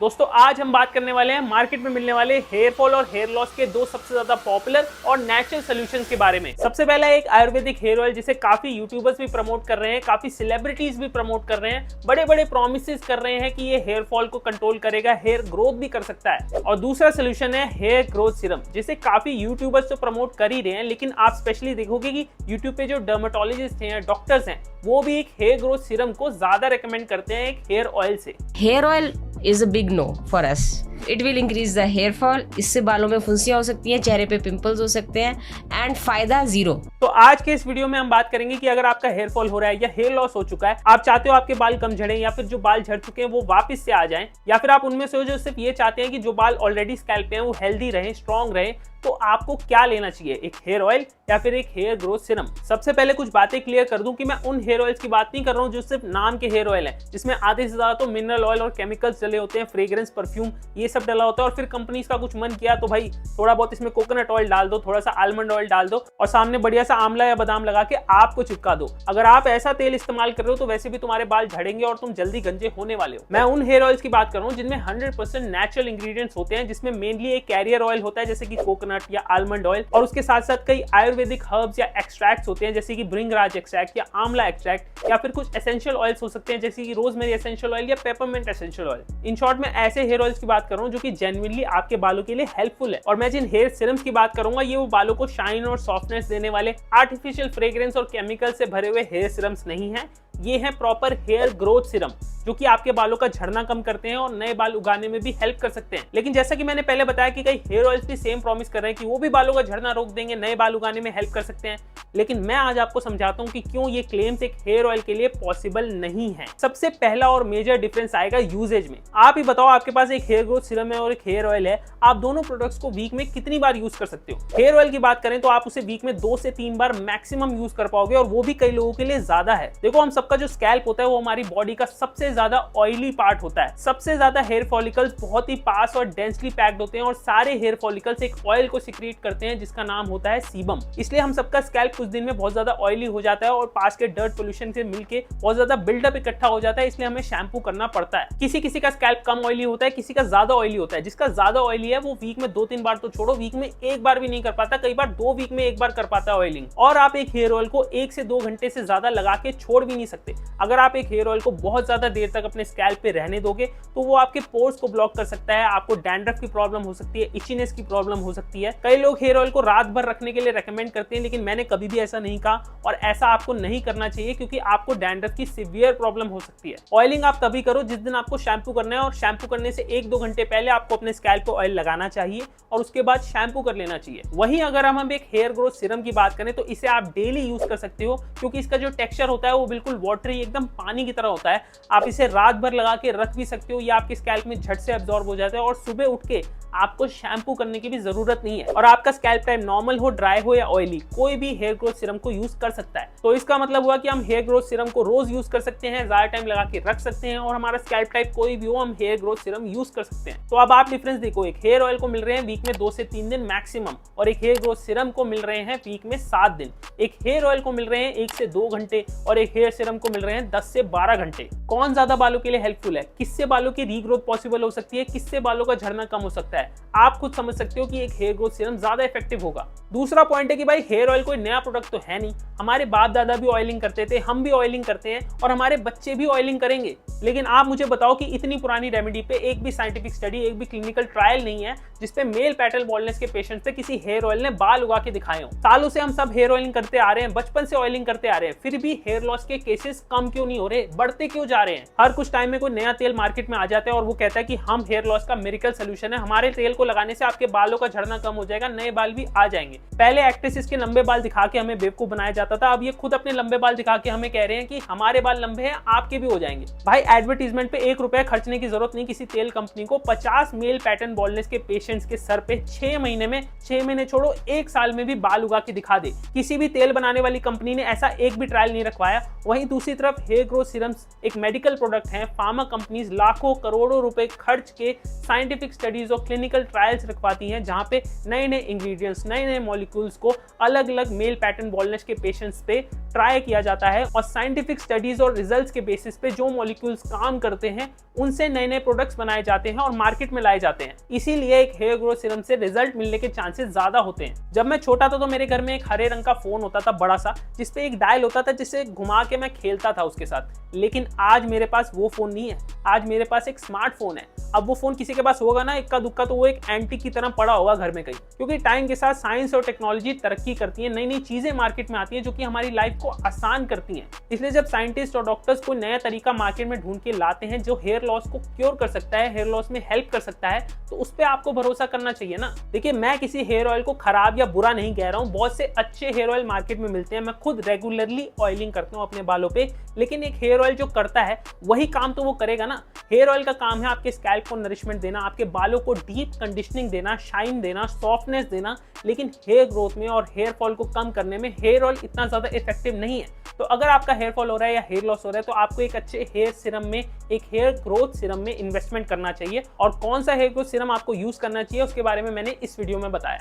दोस्तों आज हम बात करने वाले हैं मार्केट में मिलने वाले हेयर फॉल और हेयर लॉस के दो सबसे ज्यादा पॉपुलर और नेचुरल सॉल्यूशंस के बारे में। सबसे पहला एक आयुर्वेदिक हेयर ऑयल जिसे काफी यूट्यूबर्स भी प्रमोट कर रहे हैं, काफी सेलिब्रिटीज भी प्रमोट कर रहे हैं, बड़े बड़े प्रोमिसेस कर रहे हैं कि ये हेयर फॉल को कंट्रोल करेगा, हेयर ग्रोथ भी कर सकता है। और दूसरा सोल्यूशन है हेयर ग्रोथ सीरम, जिसे काफी यूट्यूबर्स तो प्रमोट कर ही रहे हैं, लेकिन आप स्पेशली देखोगे कि यूट्यूब पे जो डर्मेटोलॉजिस्ट हैं, डॉक्टर्स हैं, वो भी एक हेयर ग्रोथ सीरम को ज्यादा रेकमेंड करते हैं एक हेयर ऑयल से। Hair oil is a big no for us. It will increase the hair fall. इससे बालों में फुंसियां हो सकती हैं, चेहरे पे पिंपल्स हो सकते हैं एंड फायदा जीरो। तो आज के इस वीडियो में हम बात करेंगे कि अगर आपका हेयर फॉल हो रहा है या हेयर लॉस हो चुका है, आप चाहते हो आपके बाल कम झड़े या फिर जो बाल झड़ चुके हैं वो वापस से आ जाएं, या फिर आप उनमें से हो जो सिर्फ ये चाहते हैं कि जो बाल ऑलरेडी स्कैल्प पे हैं वो हेल्दी रहे, स्ट्रॉन्ग रहे, तो आपको क्या लेना चाहिए, एक हेयर ऑयल या फिर एक हेयर ग्रोथ सीरम। सबसे पहले कुछ बातें क्लियर कर दूं कि मैं उन हेयर ऑयल्स की बात नहीं कर रहा हूं जो सिर्फ नाम के हेयर ऑयल हैं, जिसमें आधे से ज्यादा तो मिनरल ऑयल और केमिकल्स डले होते हैं, फ्रेग्रेंस, परफ्यूम, ये सब डला होता है। और फिर कंपनीज का कुछ मन किया तो भाई थोड़ा बहुत इसमें कोकोनट ऑयल डाल दो, थोड़ा सा आलमंड ऑयल डाल दो और सामने बढ़िया सा आंवला या बादाम लगा के आपको चिपका दो। अगर आप ऐसा तेल इस्तेमाल कर रहे हो तो वैसे भी तुम्हारे बाल झड़ेंगे और तुम जल्दी गंजे होने वाले हो। मैं उन हेयर ऑयल्स की बात कर रहा हूँ जिनमें 100% नेचुरल इंग्रेडिएंट्स होते हैं, जिसमें मेनली एक कैरियर ऑयल होता है जैसे कि कोकोनट या आलमंड ऑयल, और उसके साथ साथ कई आयुर्वेदिक हर्ब्स या एक्सट्रैक्ट्स होते हैं जैसे कि भृंगराज एक्सट्रैक्ट या आंवला एक्सट्रैक्ट, या फिर कुछ एसेंशियल ऑयल्स हो सकते हैं जैसे कि रोजमेरी एसेंशियल ऑयल या peppermint essential oil. In short मैं ऐसे हेयर ऑयल्स की बात कर रहा हूँ जो कि जेन्युइनली आपके बालों के लिए हेल्पफुल है। और मैं जिन हेयर सीरम्स की बात करूंगा ये वो बालों को शाइन और सॉफ्टनेस देने वाले आर्टिफिशियल फ्रेग्रेंस और केमिकल से भरे हुए हेयर सीरम्स नहीं है, ये है प्रॉपर हेयर ग्रोथ सीरम जो कि आपके बालों का झड़ना कम करते हैं और नए बाल उगाने में भी हेल्प कर सकते हैं। लेकिन जैसा कि मैंने पहले बताया कि कई हेयर ऑयल्स भी सेम प्रॉमिस कर रहे हैं कि वो भी बालों का झड़ना रोक देंगे, नए बाल उगाने में हेल्प कर सकते हैं, लेकिन मैं आज आपको समझाता हूं कि क्यों ये क्लेम्स एक हेयर ऑयल के लिए पॉसिबल नहीं है। सबसे पहला और मेजर डिफरेंस आएगा यूजेज में। आप ही बताओ, आपके पास एक हेयर ग्रोथ सीरम है और एक हेयर ऑयल है, आप दोनों प्रोडक्ट्स को वीक में कितनी बार यूज कर सकते हो? हेयर ऑयल की बात करें तो आप उसे वीक में 2 से 3 बार मैक्सिमम यूज कर पाओगे, और वो भी कई लोगों के लिए ज्यादा है। देखो, हम सबका जो स्कैल्प होता है वो हमारी बॉडी का सबसे ज्यादा ऑयली पार्ट होता है। सबसे ज्यादा हेयर फॉलिकल्स बहुत ही पास और डेंसली पैक्ड होते हैं, और सारे हेयर फॉलिकल्स एक ऑयल को सिक्रीट करते हैं जिसका नाम होता है सीबम। इसलिए हम सबका स्कैल्प कुछ दिन में बहुत ज्यादा ऑयली हो जाता है और पास के डर्ट पोल्यूशन से मिलके बहुत ज्यादा बिल्डअप इकट्ठा हो जाता है, इसलिए हमें शैम्पू करना पड़ता है। किसी किसी का स्कैल्प कम ऑयली होता है, किसी का ज्यादा ऑयली होता है। जिसका ज्यादा ऑयली है वो वीक में 2-3 बार तो छोड़ो, वीक में 1 बार भी नहीं कर पाता, कई बार 2 वीक में 1 बार कर पाता है ऑयलिंग। और आप एक हेयर ऑयल को 1 से 2 घंटे से ज्यादा लगा के छोड़ भी नहीं सकते। अगर आप एक हेयर ऑयल को बहुत ज्यादा देर तक अपने स्कैल्प पे रहने दोगे तो वो आपके पोर्स को ब्लॉक कर सकता है, आपको डैंड्रफ की प्रॉब्लम हो सकती है, इचीनेस की प्रॉब्लम हो सकती है। कई लोग हेयर ऑयल को रात भर रखने के लिए रेकमेंड करते हैं, लेकिन मैंने कभी भी ऐसा नहीं कहा, और ऐसा आपको नहीं करना चाहिए क्योंकि आपको डैंड्रफ की सीवियर प्रॉब्लम हो सकती है। ऑयलिंग आप तभी करो जिस दिन आपको शैम्पू करना है, और शैम्पू करने से 1-2 घंटे पहले आपको अपने स्कैल्प पे ऑयल लगाना चाहिए और उसके बाद शैम्पू कर लेना चाहिए। वहीं अगर हम एक हेयर ग्रोथ सीरम की बात करें तो इसे आप डेली यूज कर सकते हो, क्योंकि इसका जो टेक्सचर होता है वो बिल्कुल वाटरी, एकदम पानी की तरह होता है। आप इसे रात भर लगा के रख भी सकते हो, या आपके स्कैल्प में झट से एब्जॉर्ब हो जाता है, और सुबह उठ के आपको शैम्पू करने की भी जरूरत नहीं है। और आपका स्कैल्प टाइप नॉर्मल हो, ड्राई हो या ऑयली, कोई भी हेयर ग्रोथ सीरम को यूज कर सकता है। तो इसका मतलब हुआ कि हम हेयर ग्रोथ सीरम को रोज यूज कर सकते हैं, ज्यादा टाइम लगा के रख सकते हैं, और हमारा स्कैल्प टाइप कोई भी हो हम हेयर ग्रोथ सीरम यूज कर सकते हैं। तो अब आप डिफरेंस देखो, एक हेयर ऑयल को मिल रहे हैं वीक में 2 से 3 दिन मैक्सिमम, और एक हेयर ग्रोथ सीरम को मिल रहे हैं वीक में 7 दिन। एक हेयर ऑयल को मिल रहे हैं 1 से 2 घंटे, और एक हेयर सीरम को मिल रहे हैं 10 से 12 घंटे। कौन ज्यादा बालों के लिए हेल्पफुल है? किससे बालों की रीग्रोथ पॉसिबल हो सकती है, किससे बालों का झड़ना कम हो सकता है? आप खुद समझ सकते हो कि एक हेयर ग्रोथ सीरम ज्यादा इफेक्टिव होगा। दूसरा पॉइंट है कि भाई हेयर ऑयल कोई नया प्रोडक्ट तो है नहीं, हमारे बाप दादा भी ऑयलिंग करते थे, हम भी ऑयलिंग करते हैं, और हमारे बच्चे भी ऑयलिंग करेंगे। लेकिन आप मुझे बताओ कि इतनी पुरानी रेमेडी पे एक भी साइंटिफिक स्टडी, एक भी क्लिनिकल ट्रायल नहीं है जिसपे मेल पैटर्न बॉल्डनेस के पेशेंट्स पे किसी हेयर ऑयल ने बाल उगा के दिखाए हो। सालों से हम सब हेयर ऑयलिंग करते आ रहे हैं, बचपन से ऑयलिंग करते आ रहे हैं, फिर भी हेयर लॉस के केसेस कम क्यों नहीं हो रहे, बढ़ते क्यों जा रहे हैं? हर कुछ टाइम में कोई नया तेल मार्केट में आ जाता है और वो कहता है कि हम हेयर लॉस का मिरेकल सोल्यूशन है, हमारे तेल को लगाने से आपके बालों का झड़ना कम हो जाएगा, नए बाल भी आ जाएंगे। पहले एक्ट्रेसेस के लंबे बाल दिखा के हमें बेवकूफ बनाया जाता था, अब ये खुद अपने लंबे बाल दिखा के हमें कह रहे हैं कि हमारे बाल लंबे हैं, आपके भी हो जाएंगे। भाई एडवर्टीजमेंट पे 1 रुपया खर्चने की जरूरत नहीं किसी तेल कंपनी को 50 मेल पैटर्न बॉल्डनेस के पेशेंट्स के सर पे 6 महीने में, 6 महीने छोड़ो 1 साल में भी बाल उगा के दिखा दे। किसी भी तेल बनाने वाली कंपनी ने ऐसा एक भी ट्रायल नहीं रखवाया। वहीं दूसरी तरफ हेयर ग्रोथ सीरम्स एक मेडिकल प्रोडक्ट है, फार्मा कंपनीज लाखों करोड़ों रुपए खर्च के साइंटिफिक स्टडीज और क्लिनिकल ट्रायल्स रखवाती हैं, जहां पे नए नए इंग्रेडिएंट्स, नए नए मॉलिक्यूल्स को अलग अलग मेल पैटर्न बॉल्डनेस के पेशेंट्स पे ट्राई किया जाता है और साइंटिफिक स्टडीज और रिजल्ट्स के बेसिस पे जो मॉलिक्यूल्स काम करते हैं उनसे नए नए प्रोडक्ट्स बनाए जाते हैं और मार्केट में लाए जाते हैं। इसीलिए एक हेयर ग्रोथ सीरम से रिजल्ट मिलने के चांसेस ज्यादा होते हैं। जब मैं छोटा था तो मेरे घर में एक हरे रंग का फोन होता था, बड़ा सा, जिसपे एक डायल होता था जिसे घुमा के मैं खेलता था उसके साथ। लेकिन आज मेरे पास वो फोन नहीं है, आज मेरे पास एक स्मार्टफोन है। अब वो फोन किसी के पास होगा ना इक्का दुक्का, तो वो एक एंटीक की तरह पड़ा होगा घर में कहीं, क्योंकि टाइम के साथ साइंस और टेक्नोलॉजी तरक्की करती है, नई नई चीजें मार्केट में आती हैं जो कि हमारी लाइफ को आसान करती हैं। इसलिए जब साइंटिस्ट और डॉक्टर्स कोई नया तरीका मार्केट में ढूंढ के लाते हैं जो हेयर लॉस को क्योर कर सकता है, हेयर लॉस में हेल्प कर सकता है, तो उस पर आपको भरोसा करना चाहिए ना। देखिए, मैं किसी हेयर ऑयल को खराब या बुरा नहीं कह रहा हूँ, बहुत से अच्छे हेयर ऑयल मार्केट में मिलते हैं। मैं खुद रेगुलरली ऑयलिंग करता हूँ अपने बालों पे, लेकिन एक हेयर ऑयल जो करता है वही काम तो वो करेगा ना। हेयर ऑयल का काम है आपके स्कैल्प को नरिशमेंट देना, आपके बालों को डीप कंडीशनिंग देना, शाइन देना, सॉफ्टनेस देना, लेकिन हेयर ग्रोथ में और हेयर फॉल को कम करने में हेयर ऑयल इतना ज्यादा इफेक्टिव नहीं है। तो अगर आपका हेयर फॉल हो रहा है या हेयर लॉस हो रहा है तो आपको एक अच्छे हेयर सीरम में, एक हेयर ग्रोथ सीरम में इन्वेस्टमेंट करना चाहिए। और कौन सा हेयर ग्रोथ सीरम आपको यूज करना चाहिए उसके बारे में मैंने इस वीडियो में बताया।